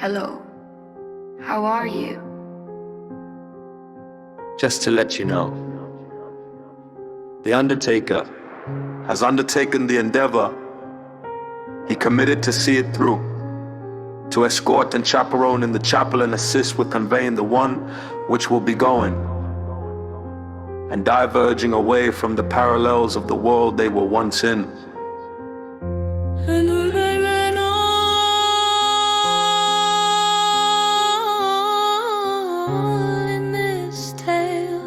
Hello. How are you? Just to let you know, the Undertaker has undertaken the endeavor. He committed to see it through, to escort and chaperone in the chapel and assist with conveying the one which will be going, and diverging away from the parallels of the world they were once in. And when I ran all in this tale,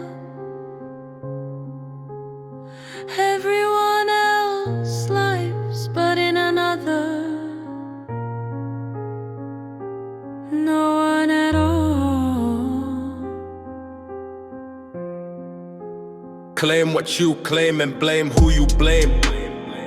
everyone else's lives but in another, no one at all. Claim what you claim and blame who you blame.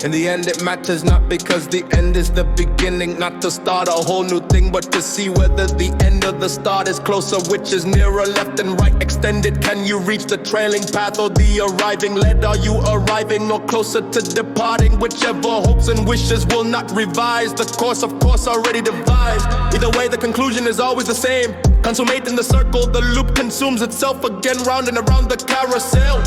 In the end it matters not because the end is the beginning. Not to start a whole new thing, but to see whether the end of the start is closer. Which is nearer, left and right extended? Can you reach the trailing path or the arriving led? Are you arriving or closer to departing? Whichever hopes and wishes will not revise the course, of course, already devised. Either way, the conclusion is always the same. Consummate in the circle, the loop consumes itself again, round and around the carousel.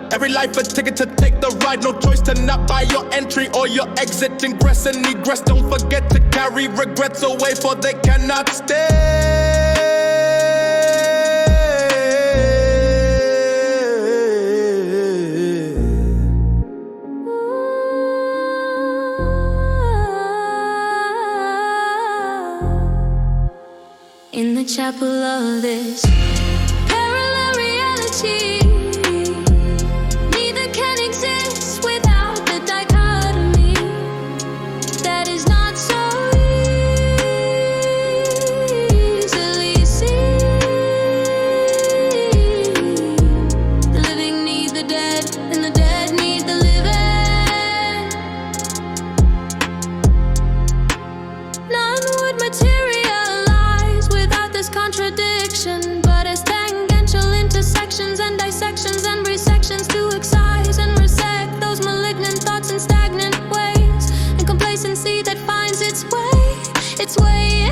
Every life a ticket to take the ride, no choice to not buy your entry or your exit. Ingress and egress, don't forget to carry regrets away, for they cannot stay. In the chapel of this parallel reality, contradiction, but as tangential intersections and dissections and resections to excise and resect those malignant thoughts in stagnant ways, and complacency that finds its way in. Its way,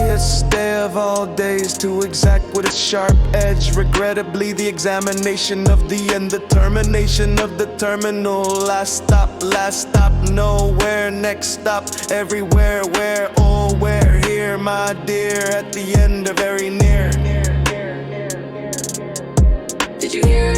a stay of all days, to exact with a sharp edge. Regrettably, the examination of the end, the termination of the terminal. Last stop, nowhere, next stop, everywhere, where, oh, where, here, my dear, at the end, or very near. Did you hear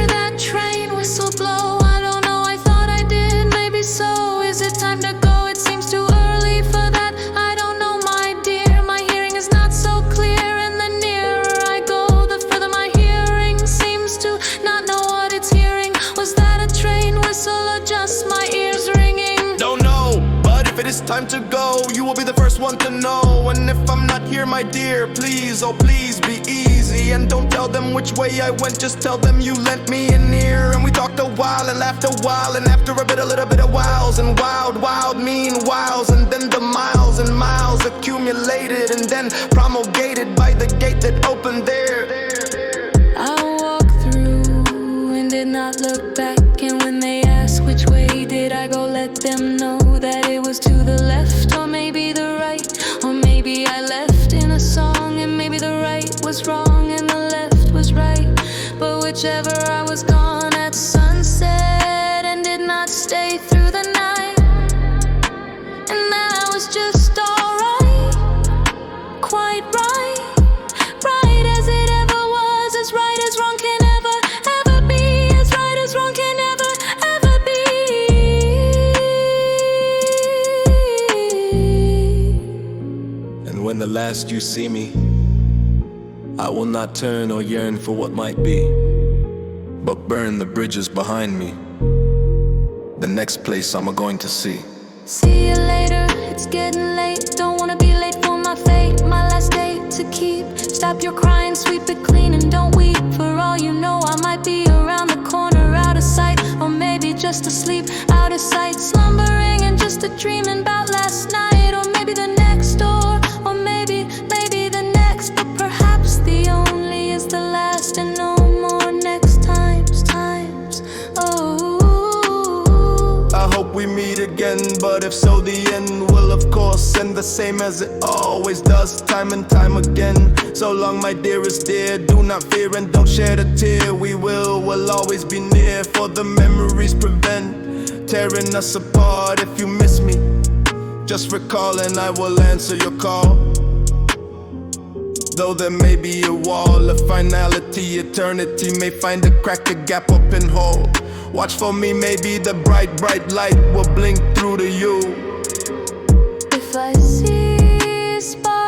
that train whistle blow? I don't know, I thought I did, maybe so. Is it time to go? It seems too early for that. I don't know, my dear, my hearing is not so clear, and the nearer I go, the further my hearing seems to not know what it's hearing. Was that a train whistle or just my ears ringing? Don't know, but if it is time to go, you will be the first one to know. And if I'm not here, my dear, please, oh please be easy, and don't tell them which way I went, just tell them you lent me an ear. And we talked a while and laughed a while, and after a little bit of wows and wild meanwhiles, and then the miles and miles accumulated and then promulgated by the gate that opened there. I walked through and did not look back, and when they asked which way did I go, let them know that it was to the left, or maybe the right, or maybe I left in a song, and maybe the right was wrong and the left was right. But whichever, I was gone at sunset and did not stay through the night, and that was just alright, quite right, right as it ever was, as right as wrong can ever be, as right as wrong can ever be. And when the last you see me, I will not turn or yearn for what might be, but burn the bridges behind me, the next place I'm going to see. See you later, it's getting late, don't wanna be late for my fate, my last day to keep. Stop your crying, sweep it clean and don't weep. For all you know, I might be around the corner, out of sight, or maybe just asleep, out of sight, slumbering and just a dreaming about last night, or maybe the next door, or maybe the next, but perhaps the only is the last, and no more next times. Oh. we meet again. But if so, the end will of course end the same as it always does, time and time again. So long, my dearest dear, do not fear and don't shed a tear. We'll always be near, for the memories prevent tearing us apart. If you miss me, just recall and I will answer your call. Though there may be a wall, a finality, eternity may find a crack, a gap up and hole. Watch for me, maybe the bright, bright light will blink through to you. If I see a spark